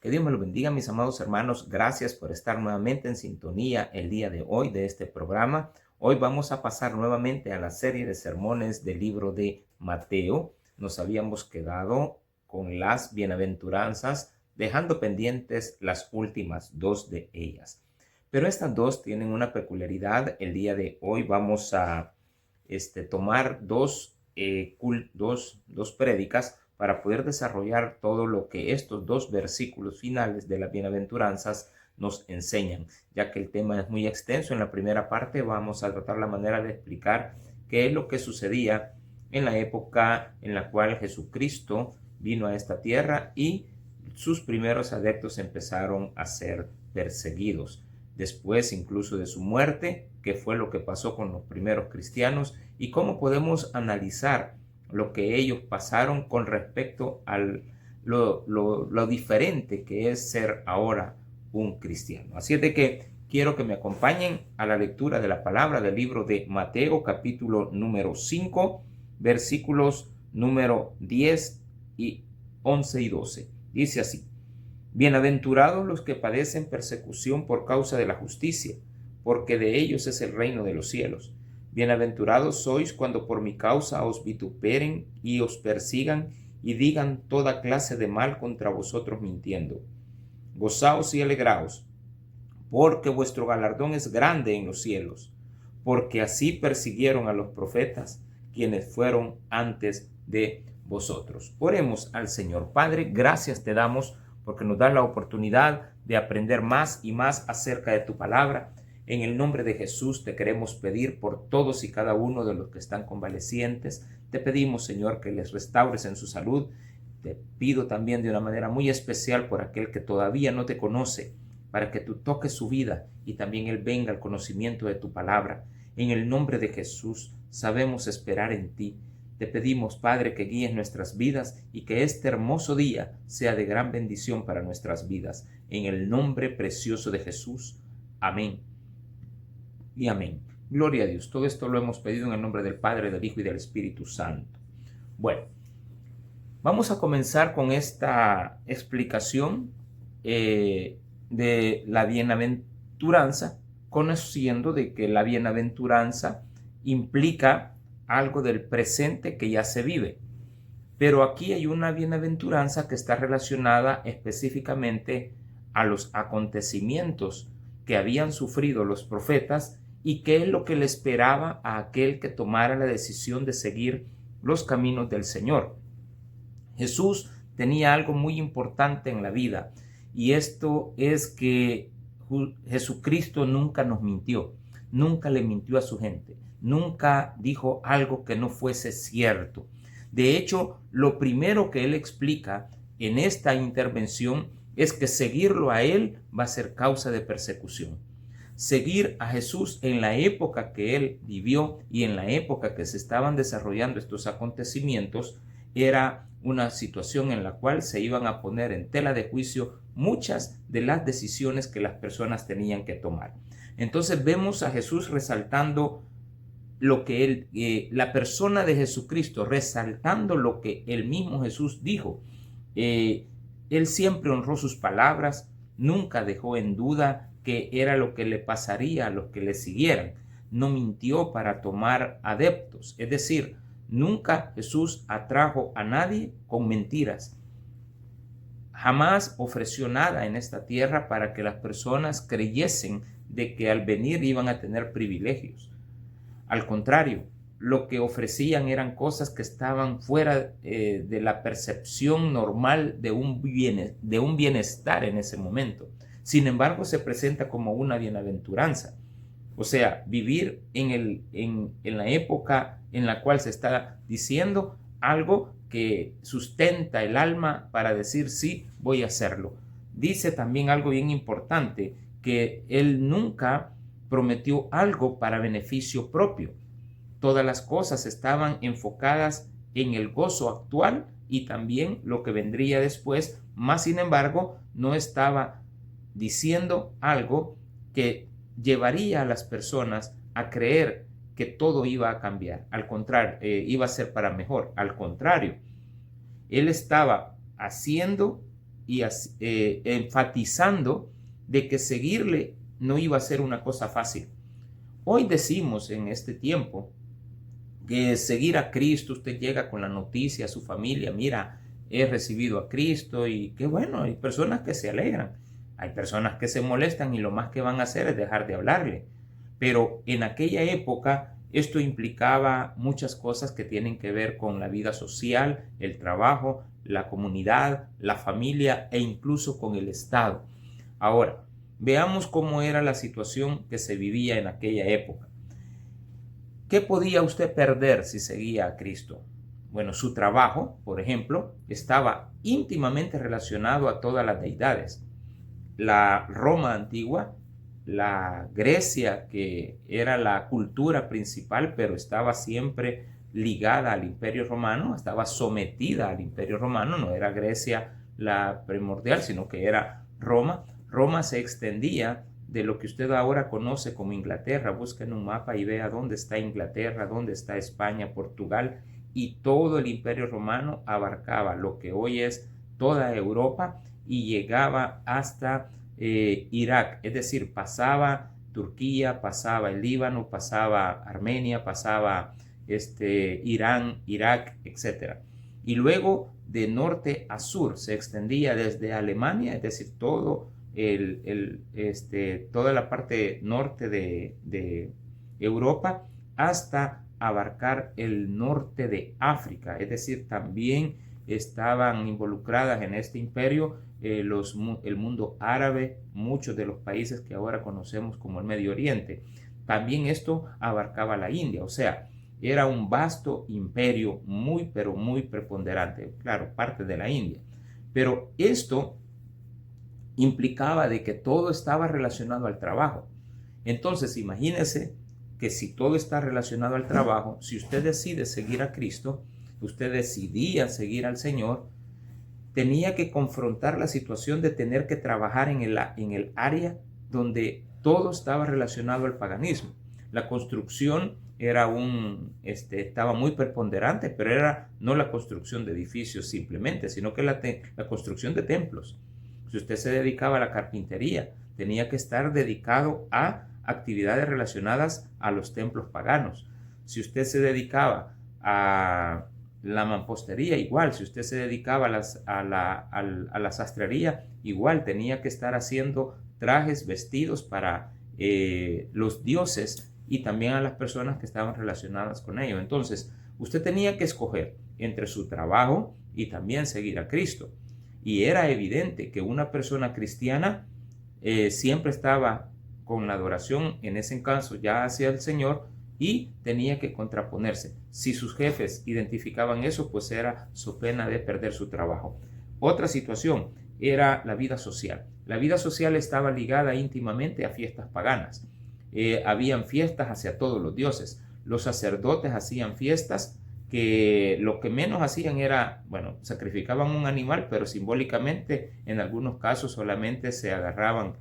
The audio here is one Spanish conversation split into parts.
Que Dios me lo bendiga, mis amados hermanos. Gracias por estar nuevamente en sintonía el día de hoy de este programa. Hoy vamos a pasar nuevamente a la serie de sermones del libro de Mateo. Nos habíamos quedado con las bienaventuranzas, dejando pendientes las últimas dos de ellas. Pero estas dos tienen una peculiaridad. El día de hoy vamos a tomar dos prédicas para poder desarrollar todo lo que estos dos versículos finales de las bienaventuranzas nos enseñan, ya que el tema es muy extenso. En la primera parte vamos a tratar la manera de explicar qué es lo que sucedía en la época en la cual Jesucristo vino a esta tierra y sus primeros adeptos empezaron a ser perseguidos. Después incluso de su muerte, qué fue lo que pasó con los primeros cristianos y cómo podemos analizar lo que ellos pasaron con respecto a lo diferente que es ser ahora un cristiano. Así es de que quiero que me acompañen a la lectura de la palabra del libro de Mateo, capítulo número 5, versículos número 10 y 11 y 12. Dice así: Bienaventurados los que padecen persecución por causa de la justicia, porque de ellos es el reino de los cielos. Bienaventurados sois cuando por mi causa os vituperen y os persigan y digan toda clase de mal contra vosotros mintiendo. Gozaos y alegraos, porque vuestro galardón es grande en los cielos, porque así persiguieron a los profetas, quienes fueron antes de vosotros. Oremos al Señor. Padre, gracias te damos porque nos da la oportunidad de aprender más y más acerca de tu palabra. En el nombre de Jesús te queremos pedir por todos y cada uno de los que están convalecientes. Te pedimos, Señor, que les restaures en su salud. Te pido también de una manera muy especial por aquel que todavía no te conoce, para que tú toques su vida y también él venga al conocimiento de tu palabra. En el nombre de Jesús sabemos esperar en ti. Te pedimos, Padre, que guíes nuestras vidas y que este hermoso día sea de gran bendición para nuestras vidas. En el nombre precioso de Jesús. Amén y amén. Gloria a Dios. Todo esto lo hemos pedido en el nombre del Padre, del Hijo y del Espíritu Santo. Bueno, vamos a comenzar con esta explicación de la bienaventuranza, conociendo de que la bienaventuranza implica algo del presente que ya se vive. Pero aquí hay una bienaventuranza que está relacionada específicamente a los acontecimientos que habían sufrido los profetas y qué es lo que le esperaba a aquel que tomara la decisión de seguir los caminos del Señor. Jesús tenía algo muy importante en la vida, y esto es que Jesucristo nunca nos mintió, nunca le mintió a su gente, nunca dijo algo que no fuese cierto. De hecho, lo primero que él explica en esta intervención es que seguirlo a él va a ser causa de persecución. Seguir a Jesús en la época que él vivió y en la época que se estaban desarrollando estos acontecimientos era una situación en la cual se iban a poner en tela de juicio muchas de las decisiones que las personas tenían que tomar. Entonces vemos a Jesús resaltando lo que la persona de Jesucristo, resaltando lo que el mismo Jesús dijo. Él siempre honró sus palabras, nunca dejó en duda que era lo que le pasaría a los que le siguieran. No mintió para tomar adeptos, es decir, nunca Jesús atrajo a nadie con mentiras. Jamás ofreció nada en esta tierra para que las personas creyesen de que al venir iban a tener privilegios. Al contrario, lo que ofrecían eran cosas que estaban fuera de la percepción normal de un bienestar en ese momento. Sin embargo, se presenta como una bienaventuranza. O sea, vivir en la época en la cual se está diciendo algo que sustenta el alma para decir sí, voy a hacerlo. Dice también algo bien importante, que él nunca prometió algo para beneficio propio. Todas las cosas estaban enfocadas en el gozo actual y también lo que vendría después, más sin embargo, no estaba diciendo algo que llevaría a las personas a creer que todo iba a cambiar, al contrario, iba a ser para mejor. Al contrario, él estaba haciendo enfatizando de que seguirle no iba a ser una cosa fácil. Hoy decimos en este tiempo que seguir a Cristo, usted llega con la noticia a su familia, mira, he recibido a Cristo y qué bueno, hay personas que se alegran, hay personas que se molestan y lo más que van a hacer es dejar de hablarle. Pero en aquella época esto implicaba muchas cosas que tienen que ver con la vida social, el trabajo, la comunidad, la familia e incluso con el Estado. Ahora, veamos cómo era la situación que se vivía en aquella época. ¿Qué podía usted perder si seguía a Cristo? Bueno, su trabajo, por ejemplo, estaba íntimamente relacionado a todas las deidades. La Roma antigua, la Grecia, que era la cultura principal, pero estaba siempre ligada al Imperio Romano, estaba sometida al Imperio Romano, no era Grecia la primordial, sino que era Roma. Roma se extendía de lo que usted ahora conoce como Inglaterra. Busca en un mapa y vea dónde está Inglaterra, dónde está España, Portugal, y todo el Imperio Romano abarcaba lo que hoy es toda Europa y llegaba hasta Irak, es decir, pasaba Turquía, pasaba el Líbano, pasaba Armenia, pasaba Irán, Irak, etc. Y luego de norte a sur se extendía desde Alemania, es decir, toda la parte norte de Europa hasta abarcar el norte de África, es decir, también estaban involucradas en este imperio el mundo árabe, muchos de los países que ahora conocemos como el Medio Oriente. También esto abarcaba la India, o sea, era un vasto imperio muy, pero muy preponderante, claro, parte de la India. Pero esto implicaba de que todo estaba relacionado al trabajo. Entonces, imagínese que si todo está relacionado al trabajo, si usted decide seguir a Cristo, usted decidía seguir al Señor, tenía que confrontar la situación de tener que trabajar en el área donde todo estaba relacionado al paganismo. La construcción estaba muy preponderante, pero era no la construcción de edificios simplemente, sino que la construcción de templos. Si usted se dedicaba a la carpintería, tenía que estar dedicado a actividades relacionadas a los templos paganos. Si usted se dedicaba a la mampostería, igual. Si usted se dedicaba a la sastrería, igual tenía que estar haciendo trajes, vestidos para los dioses y también a las personas que estaban relacionadas con ellos. Entonces, usted tenía que escoger entre su trabajo y también seguir a Cristo. Y era evidente que una persona cristiana siempre estaba con la adoración, en ese caso ya hacia el Señor, y tenía que contraponerse. Si sus jefes identificaban eso, pues era so pena de perder su trabajo. Otra situación era la vida social. La vida social estaba ligada íntimamente a fiestas paganas. Habían fiestas hacia todos los dioses. Los sacerdotes hacían fiestas que lo que menos hacían era, bueno, sacrificaban un animal, pero simbólicamente en algunos casos solamente se agarraban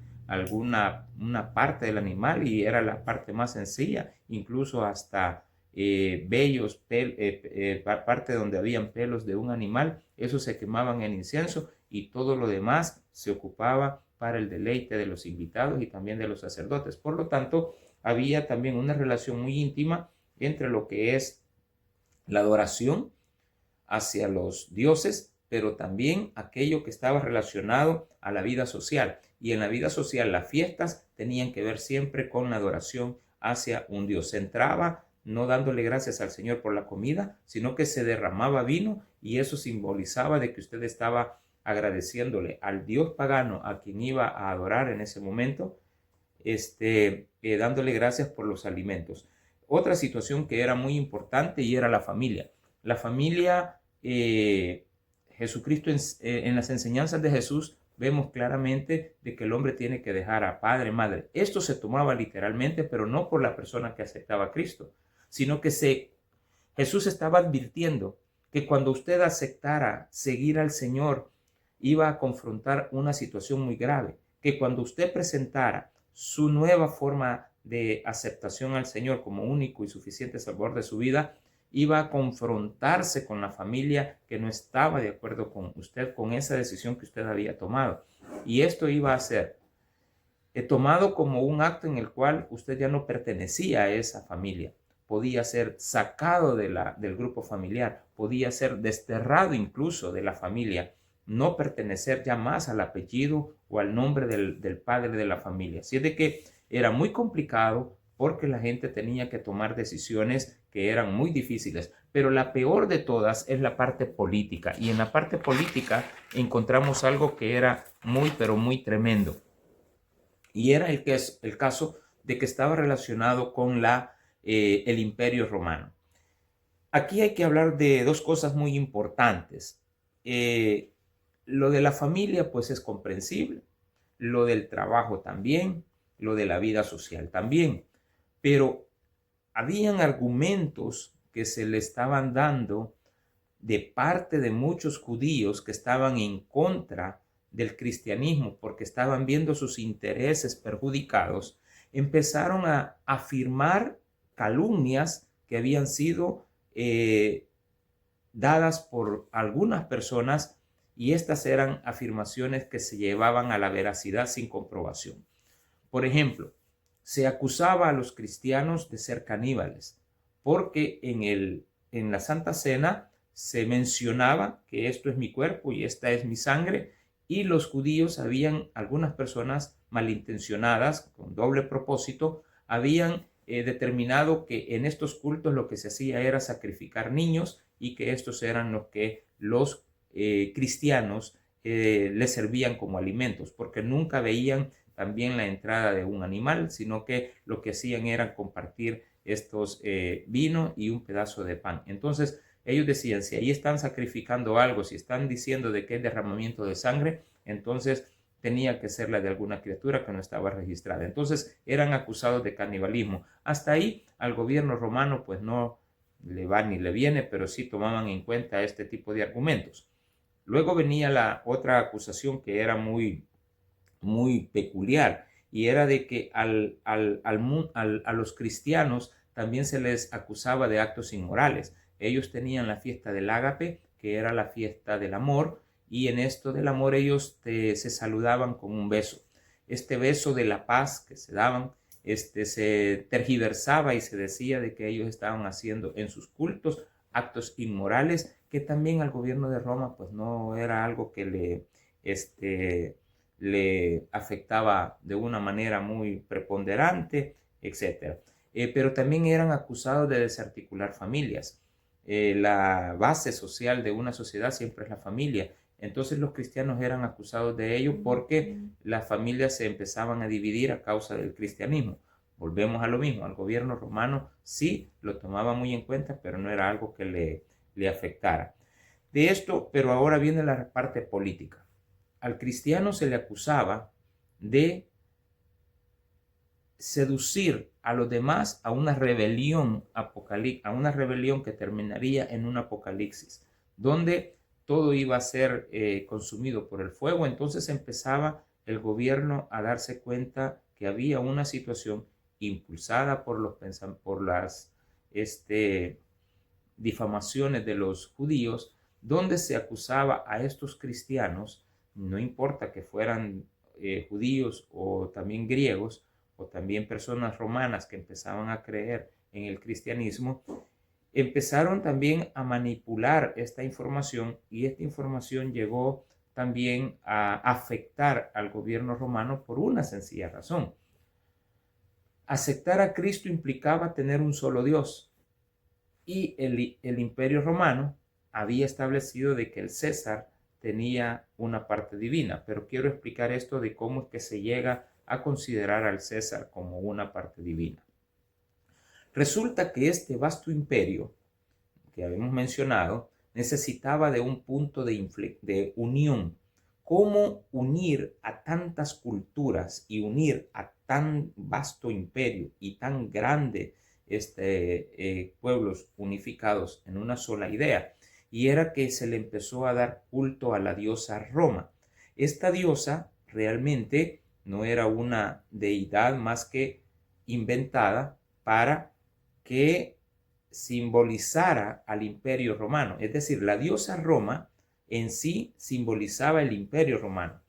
una parte del animal y era la parte más sencilla, incluso hasta vellos, parte donde habían pelos de un animal, eso se quemaban en incienso y todo lo demás se ocupaba para el deleite de los invitados y también de los sacerdotes. Por lo tanto, había también una relación muy íntima entre lo que es la adoración hacia los dioses, pero también aquello que estaba relacionado a la vida social. Y en la vida social las fiestas tenían que ver siempre con la adoración hacia un dios. Se entraba no dándole gracias al Señor por la comida, sino que se derramaba vino y eso simbolizaba de que usted estaba agradeciéndole al dios pagano a quien iba a adorar en ese momento, dándole gracias por los alimentos. Otra situación que era muy importante y era la familia. La familia, Jesucristo en las enseñanzas de Jesús vemos claramente de que el hombre tiene que dejar a padre, madre. Esto se tomaba literalmente, pero no por la persona que aceptaba a Cristo, sino que Jesús estaba advirtiendo que cuando usted aceptara seguir al Señor, iba a confrontar una situación muy grave, que cuando usted presentara su nueva forma de aceptación al Señor como único y suficiente salvador de su vida, iba a confrontarse con la familia que no estaba de acuerdo con usted, con esa decisión que usted había tomado. Y esto iba a ser tomado como un acto en el cual usted ya no pertenecía a esa familia. Podía ser sacado del grupo familiar, podía ser desterrado incluso de la familia, no pertenecer ya más al apellido o al nombre del padre de la familia. Así es de que era muy complicado porque la gente tenía que tomar decisiones que eran muy difíciles. Pero la peor de todas es la parte política. Y en la parte política encontramos algo que era muy, pero muy tremendo. Y era el caso de que estaba relacionado con el Imperio Romano. Aquí hay que hablar de dos cosas muy importantes. Lo de la familia pues es comprensible, lo del trabajo también, lo de la vida social también, pero habían argumentos que se le estaban dando de parte de muchos judíos que estaban en contra del cristianismo porque estaban viendo sus intereses perjudicados, empezaron a afirmar calumnias que habían sido dadas por algunas personas, y estas eran afirmaciones que se llevaban a la veracidad sin comprobación. Por ejemplo, se acusaba a los cristianos de ser caníbales porque en la Santa Cena se mencionaba que esto es mi cuerpo y esta es mi sangre, y los judíos, algunas personas malintencionadas, con doble propósito, habían determinado que en estos cultos lo que se hacía era sacrificar niños y que estos eran los que los cristianos les servían como alimentos, porque nunca veían también la entrada de un animal, sino que lo que hacían era compartir estos vino y un pedazo de pan. Entonces ellos decían, si ahí están sacrificando algo, si están diciendo de que es derramamiento de sangre, entonces tenía que ser la de alguna criatura que no estaba registrada. Entonces eran acusados de canibalismo. Hasta ahí al gobierno romano pues no le va ni le viene, pero sí tomaban en cuenta este tipo de argumentos. Luego venía la otra acusación que era muy peculiar, y era de que a los cristianos también se les acusaba de actos inmorales. Ellos tenían la fiesta del ágape, que era la fiesta del amor, y en esto del amor ellos se saludaban con un beso. Este beso de la paz que se daban, se tergiversaba y se decía de que ellos estaban haciendo en sus cultos actos inmorales, que también al gobierno de Roma pues no era algo que le afectaba de una manera muy preponderante, etc. Pero también eran acusados de desarticular familias. La base social de una sociedad siempre es la familia. Entonces los cristianos eran acusados de ello porque las familias se empezaban a dividir a causa del cristianismo. Volvemos a lo mismo, al gobierno romano sí lo tomaba muy en cuenta, pero no era algo que le afectara. De esto, pero ahora viene la parte política. Al cristiano se le acusaba de seducir a los demás a una rebelión que terminaría en un apocalipsis, donde todo iba a ser consumido por el fuego. Entonces empezaba el gobierno a darse cuenta que había una situación impulsada por las difamaciones de los judíos, donde se acusaba a estos cristianos, no importa que fueran judíos o también griegos, o también personas romanas que empezaban a creer en el cristianismo, empezaron también a manipular esta información, y esta información llegó también a afectar al gobierno romano por una sencilla razón. Aceptar a Cristo implicaba tener un solo Dios, y el Imperio Romano había establecido de que el César tenía una parte divina, pero quiero explicar esto de cómo es que se llega a considerar al César como una parte divina. Resulta que este vasto imperio que habíamos mencionado necesitaba de un punto de unión. ¿Cómo unir a tantas culturas y unir a tan vasto imperio y tan grande pueblos unificados en una sola idea? Y era que se le empezó a dar culto a la diosa Roma. Esta diosa realmente no era una deidad más que inventada para que simbolizara al imperio romano. Es decir, la diosa Roma en sí simbolizaba el imperio romano.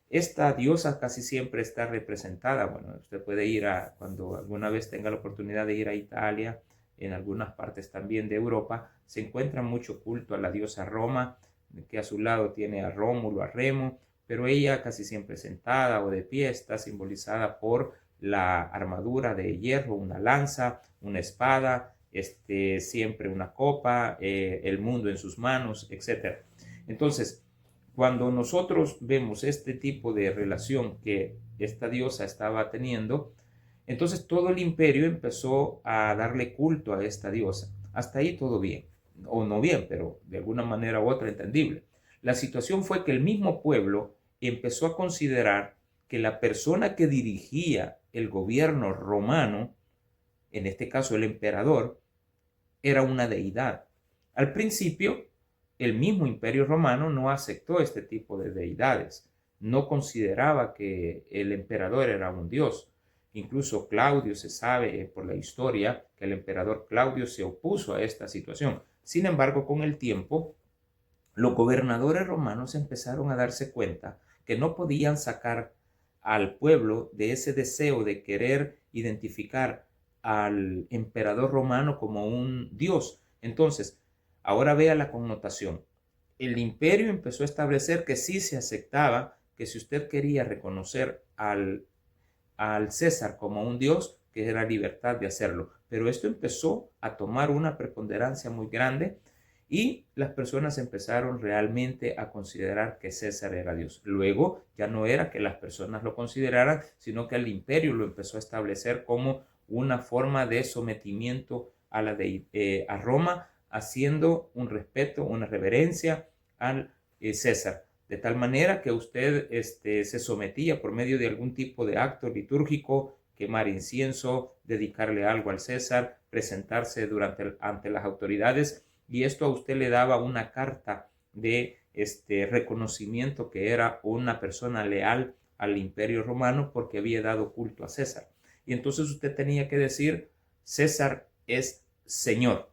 Esta diosa casi siempre está representada, bueno, usted puede ir cuando alguna vez tenga la oportunidad de ir a Italia, en algunas partes también de Europa, se encuentra mucho culto a la diosa Roma, que a su lado tiene a Rómulo, a Remo, pero ella casi siempre sentada o de pie está simbolizada por la armadura de hierro, una lanza, una espada, siempre una copa, el mundo en sus manos, etc. Entonces, cuando nosotros vemos este tipo de relación que esta diosa estaba teniendo, entonces todo el imperio empezó a darle culto a esta diosa. Hasta ahí todo bien, o no bien, pero de alguna manera u otra entendible. La situación fue que el mismo pueblo empezó a considerar que la persona que dirigía el gobierno romano, en este caso el emperador, era una deidad. Al principio, el mismo imperio romano no aceptó este tipo de deidades, no consideraba que el emperador era un dios. Incluso Claudio se sabe por la historia que el emperador Claudio se opuso a esta situación. Sin embargo, con el tiempo, los gobernadores romanos empezaron a darse cuenta que no podían sacar al pueblo de ese deseo de querer identificar al emperador romano como un dios. Entonces, ahora vea la connotación. El imperio empezó a establecer que sí se aceptaba que si usted quería reconocer al César como un dios, que era libertad de hacerlo. Pero esto empezó a tomar una preponderancia muy grande y las personas empezaron realmente a considerar que César era Dios. Luego ya no era que las personas lo consideraran, sino que el imperio lo empezó a establecer como una forma de sometimiento a Roma, haciendo un respeto, una reverencia al César. De tal manera que usted se sometía por medio de algún tipo de acto litúrgico, quemar incienso, dedicarle algo al César, presentarse ante las autoridades, y esto a usted le daba una carta de reconocimiento que era una persona leal al imperio romano porque había dado culto a César. Y entonces usted tenía que decir, César es Señor.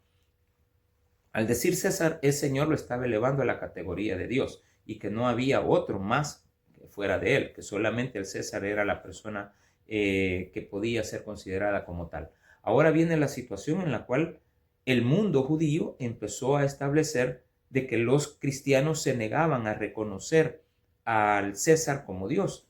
Al decir César es Señor, lo estaba elevando a la categoría de Dios y que no había otro más que fuera de él, que solamente el César era la persona que podía ser considerada como tal. Ahora viene la situación en la cual el mundo judío empezó a establecer de que los cristianos se negaban a reconocer al César como Dios.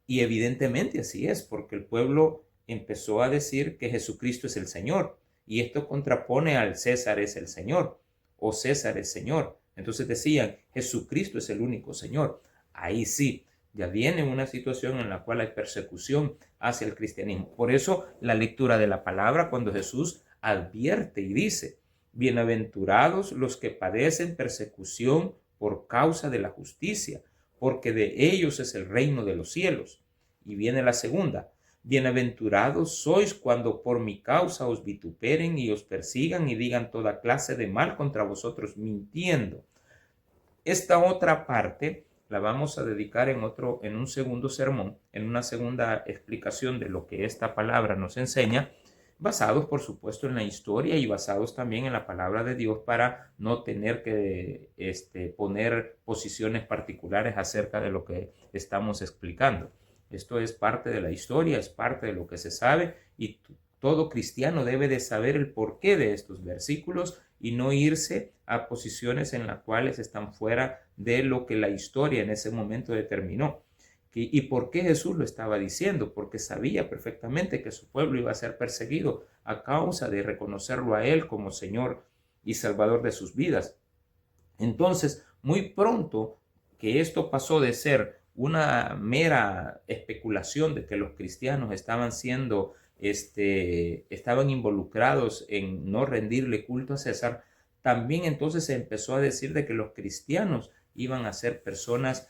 Y evidentemente así es, porque el pueblo empezó a decir que Jesucristo es el Señor. Y esto contrapone al César es el Señor o César es Señor. Entonces decían, Jesucristo es el único Señor. Ahí sí, ya viene una situación en la cual hay persecución hacia el cristianismo. Por eso la lectura de la palabra, cuando Jesús advierte y dice, bienaventurados los que padecen persecución por causa de la justicia, porque de ellos es el reino de los cielos. Y viene la segunda, bienaventurados sois cuando por mi causa os vituperen y os persigan y digan toda clase de mal contra vosotros mintiendo. Esta otra parte la vamos a dedicar en un segundo sermón, en una segunda explicación de lo que esta palabra nos enseña, basados por supuesto en la historia y basados también en la palabra de Dios para no tener que poner posiciones particulares acerca de lo que estamos explicando. Esto es parte de la historia, es parte de lo que se sabe y todo cristiano debe de saber el porqué de estos versículos y no irse a posiciones en las cuales están fuera de lo que la historia en ese momento determinó. ¿Y por qué Jesús lo estaba diciendo? Porque sabía perfectamente que su pueblo iba a ser perseguido a causa de reconocerlo a Él como Señor y Salvador de sus vidas. Entonces, muy pronto que esto pasó de ser una mera especulación de que los cristianos estaban estaban involucrados en no rendirle culto a César, también entonces se empezó a decir de que los cristianos iban a ser personas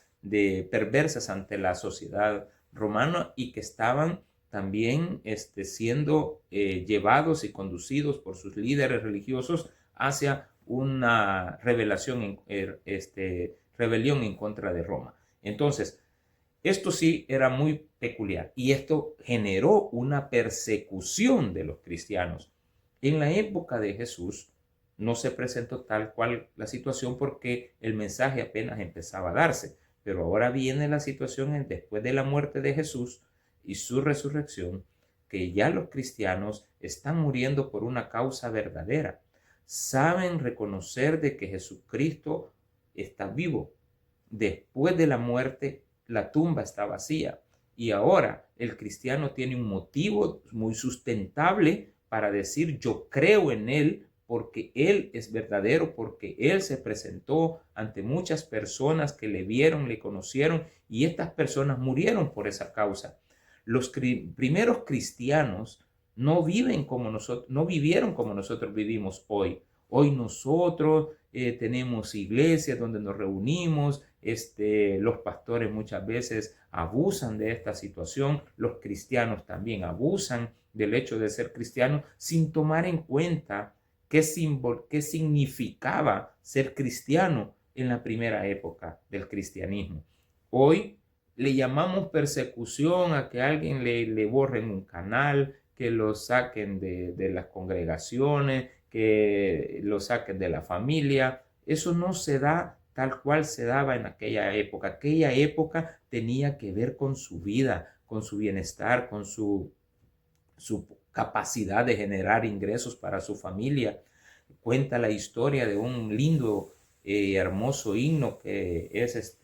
perversas ante la sociedad romana y que estaban también siendo llevados y conducidos por sus líderes religiosos hacia una rebelión en contra de Roma. Entonces, esto sí era muy peculiar y esto generó una persecución de los cristianos. En la época de Jesús no se presentó tal cual la situación porque el mensaje apenas empezaba a darse, pero ahora viene la situación después de la muerte de Jesús y su resurrección, que ya los cristianos están muriendo por una causa verdadera. Saben reconocer de que Jesucristo está vivo. Después de la muerte, la tumba está vacía. Y ahora el cristiano tiene un motivo muy sustentable para decir yo creo en Él porque Él es verdadero, porque Él se presentó ante muchas personas que le vieron, le conocieron y estas personas murieron por esa causa. Los primeros cristianos no viven como nosotros, no vivieron como nosotros vivimos hoy. Hoy nosotros tenemos iglesias donde nos reunimos, los pastores muchas veces abusan de esta situación, los cristianos también abusan del hecho de ser cristianos sin tomar en cuenta qué significaba ser cristiano en la primera época del cristianismo. Hoy le llamamos persecución a que alguien le borren un canal, que lo saquen de las congregaciones, que lo saquen de la familia. Eso no se da tal cual se daba en aquella época. Aquella época tenía que ver con su vida, con su bienestar, con su capacidad de generar ingresos para su familia. Cuenta la historia de un lindo y hermoso himno que es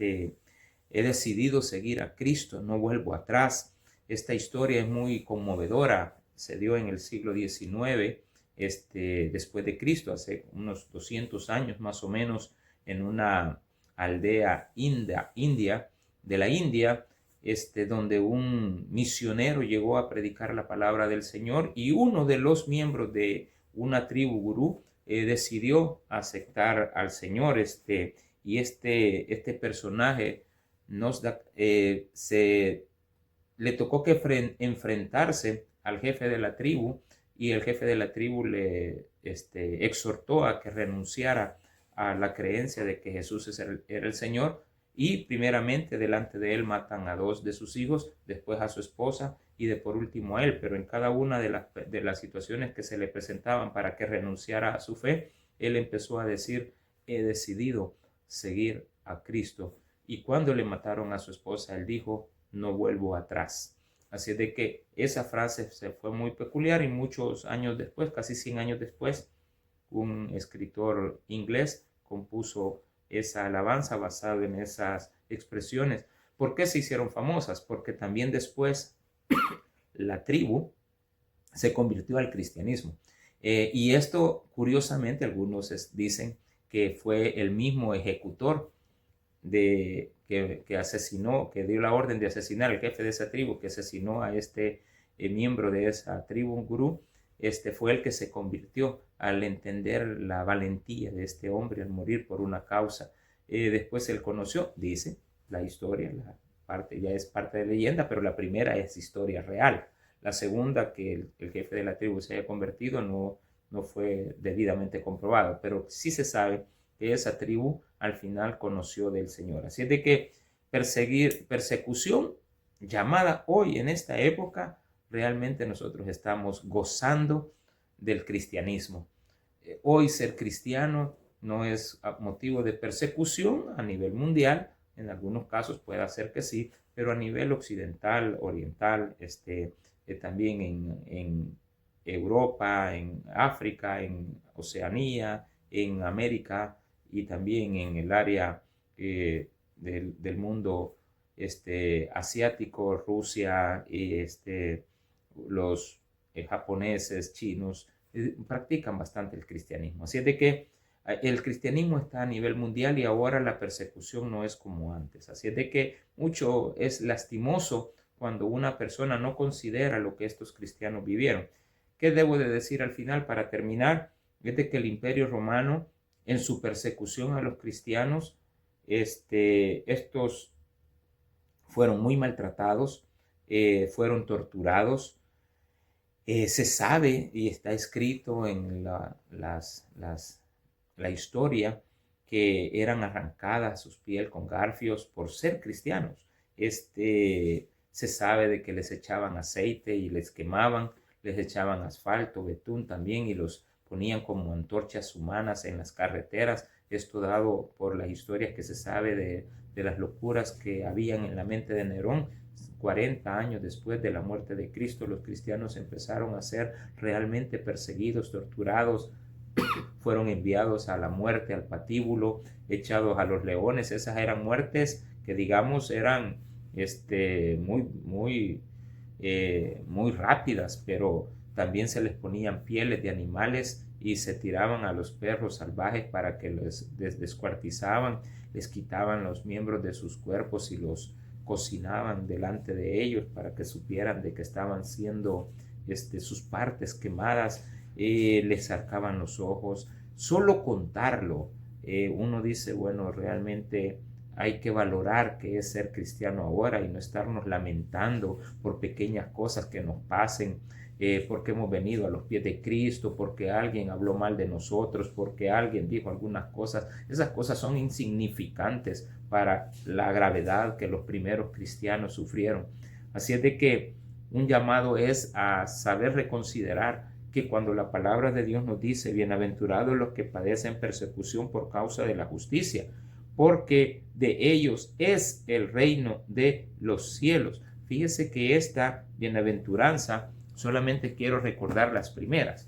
he decidido seguir a Cristo, no vuelvo atrás. Esta historia es muy conmovedora, se dio en el siglo XIX, después de Cristo, hace unos 200 años más o menos, en una aldea india de la India, donde un misionero llegó a predicar la palabra del Señor y uno de los miembros de una tribu gurú decidió aceptar al Señor. Y este personaje le tocó que enfrentarse al jefe de la tribu y el jefe de la tribu le exhortó a que renunciara a la creencia de que Jesús era el Señor. Y primeramente delante de él matan a 2 de sus hijos, después a su esposa y por último a él. Pero en cada una de las situaciones que se le presentaban para que renunciara a su fe, él empezó a decir, he decidido seguir a Cristo. Y cuando le mataron a su esposa, él dijo, no vuelvo atrás. Así de que esa frase se fue muy peculiar y muchos años después, casi 100 años después, un escritor inglés compuso esa alabanza basada en esas expresiones. ¿Por qué se hicieron famosas? Porque también después la tribu se convirtió al cristianismo. Y esto, curiosamente, algunos dicen que fue el mismo ejecutor que asesinó, que dio la orden de asesinar al jefe de esa tribu, que asesinó a miembro de esa tribu, un gurú. Fue el que se convirtió al entender la valentía de este hombre al morir por una causa. Después él conoció, dice la historia, la parte ya es parte de leyenda, pero la primera es historia real. La segunda, que el jefe de la tribu se haya convertido, no fue debidamente comprobado, pero sí se sabe que esa tribu al final conoció del Señor. Así es de que persecución llamada hoy en esta época, realmente nosotros estamos gozando del cristianismo. Hoy ser cristiano no es motivo de persecución a nivel mundial, en algunos casos puede ser que sí, pero a nivel occidental, oriental, también en Europa, en África, en Oceanía, en América y también en el área del mundo asiático, Rusia, y los japoneses, chinos, practican bastante el cristianismo. Así es de que el cristianismo está a nivel mundial y ahora la persecución no es como antes. Así es de que mucho es lastimoso cuando una persona no considera lo que estos cristianos vivieron. ¿Qué debo de decir al final para terminar? Es de que el Imperio Romano, en su persecución a los cristianos, estos fueron muy maltratados, fueron torturados. Se sabe y está escrito en la historia que eran arrancadas sus pieles con garfios por ser cristianos. Se sabe de que les echaban aceite y les quemaban. les echaban asfalto, betún también y los ponían como antorchas humanas en las carreteras. Esto dado por las historias que se sabe de las locuras que habían en la mente de Nerón. 40 años después de la muerte de Cristo, los cristianos empezaron a ser realmente perseguidos, torturados, fueron enviados a la muerte, al patíbulo, echados a los leones. Esas eran muertes que, digamos, eran muy rápidas, pero también se les ponían pieles de animales y se tiraban a los perros salvajes para que les descuartizaban, les quitaban los miembros de sus cuerpos y los cocinaban delante de ellos para que supieran de que estaban siendo sus partes quemadas. Les sacaban los ojos. Solo contarlo, uno dice, bueno, realmente hay que valorar qué es ser cristiano ahora y no estarnos lamentando por pequeñas cosas que nos pasen, porque hemos venido a los pies de Cristo, porque alguien habló mal de nosotros, porque alguien dijo algunas cosas. Esas cosas son insignificantes para la gravedad que los primeros cristianos sufrieron. Así es de que un llamado es a saber reconsiderar que cuando la palabra de Dios nos dice, bienaventurados los que padecen persecución por causa de la justicia, porque de ellos es el reino de los cielos. Fíjese que esta bienaventuranza, solamente quiero recordar las primeras.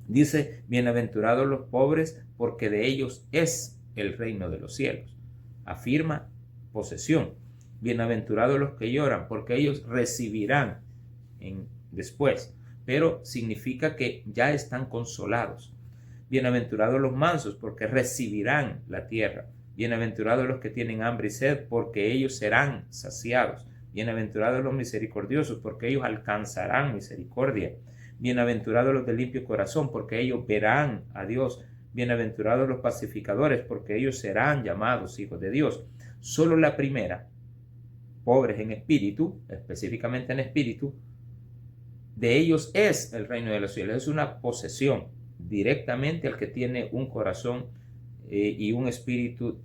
Dice, bienaventurados los pobres, porque de ellos es el reino de los cielos. Afirma posesión. Bienaventurados los que lloran, porque ellos recibirán después. Pero significa que ya están consolados. Bienaventurados los mansos, porque recibirán la tierra. Bienaventurados los que tienen hambre y sed, porque ellos serán saciados. Bienaventurados los misericordiosos, porque ellos alcanzarán misericordia. Bienaventurados los de limpio corazón, porque ellos verán a Dios. Bienaventurados los pacificadores, porque ellos serán llamados hijos de Dios. Solo la primera, pobres en espíritu, específicamente en espíritu, de ellos es el reino de los cielos. Es una posesión directamente al que tiene un corazón y un espíritu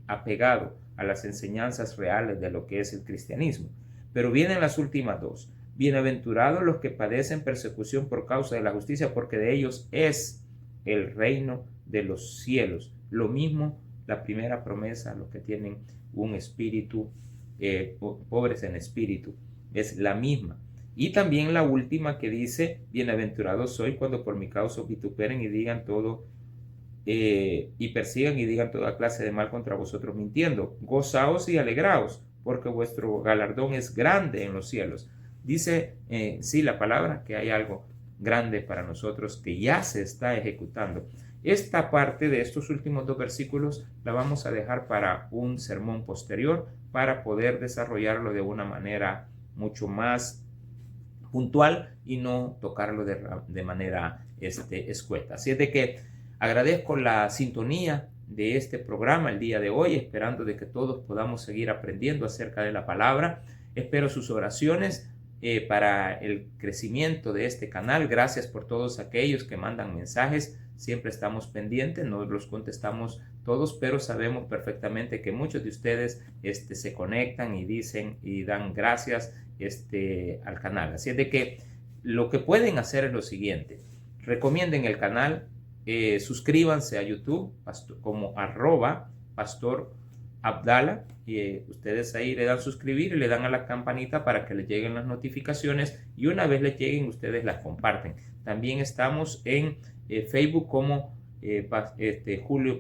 apegado a las enseñanzas reales de lo que es el cristianismo. Pero vienen las últimas dos. Bienaventurados los que padecen persecución por causa de la justicia, porque de ellos es el reino de los cielos. Lo mismo la primera promesa, los que tienen un espíritu, pobres en espíritu, es la misma. Y también la última que dice, bienaventurados soy cuando por mi causa vituperen y digan todo, y persigan y digan toda clase de mal contra vosotros mintiendo. Gozaos y alegraos, porque vuestro galardón es grande en los cielos. Dice, sí, la palabra, que hay algo grande para nosotros que ya se está ejecutando. Esta parte de estos últimos dos versículos la vamos a dejar para un sermón posterior, para poder desarrollarlo de una manera mucho más puntual y no tocarlo de manera escueta. Así es de que agradezco la sintonía de este programa el día de hoy, esperando de que todos podamos seguir aprendiendo acerca de la palabra. Espero sus oraciones para el crecimiento de este canal. Gracias por todos aquellos que mandan mensajes. Siempre estamos pendientes, no los contestamos todos, pero sabemos perfectamente que muchos de ustedes se conectan y dicen y dan gracias al canal. Así es de que lo que pueden hacer es lo siguiente: recomienden el canal, suscríbanse a YouTube como @Pastor Abdala, y ustedes ahí le dan suscribir y le dan a la campanita para que les lleguen las notificaciones, y una vez les lleguen ustedes las comparten. También estamos en Facebook como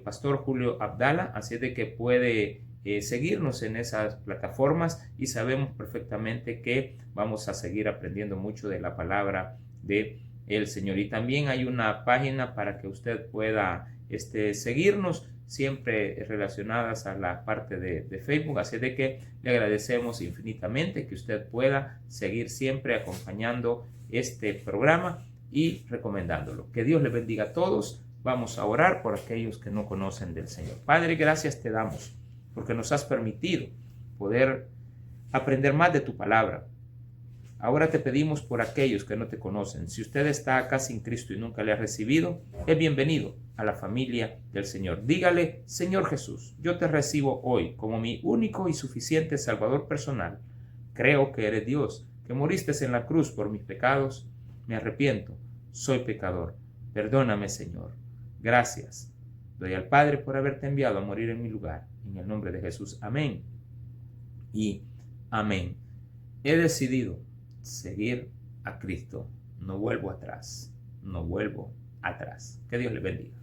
Pastor Julio Abdala, así es de que puede seguirnos en esas plataformas, y sabemos perfectamente que vamos a seguir aprendiendo mucho de la palabra de el Señor. Y también hay una página para que usted pueda seguirnos, siempre relacionadas a la parte de Facebook, así de que le agradecemos infinitamente que usted pueda seguir siempre acompañando este programa y recomendándolo. Que Dios les bendiga a todos. Vamos a orar por aquellos que no conocen del Señor. Padre, gracias te damos porque nos has permitido poder aprender más de tu palabra. Ahora te pedimos por aquellos que no te conocen. Si usted está acá sin Cristo y nunca le ha recibido, es bienvenido a la familia del Señor. Dígale: Señor Jesús, yo te recibo hoy como mi único y suficiente Salvador personal. Creo que eres Dios, que moriste en la cruz por mis pecados. me arrepiento, soy pecador, perdóname, Señor. Gracias. Doy al Padre por haberte enviado a morir en mi lugar. En el nombre de Jesús. Amén. Y amén. He decidido seguir a Cristo. No vuelvo atrás. No vuelvo atrás. Que Dios le bendiga.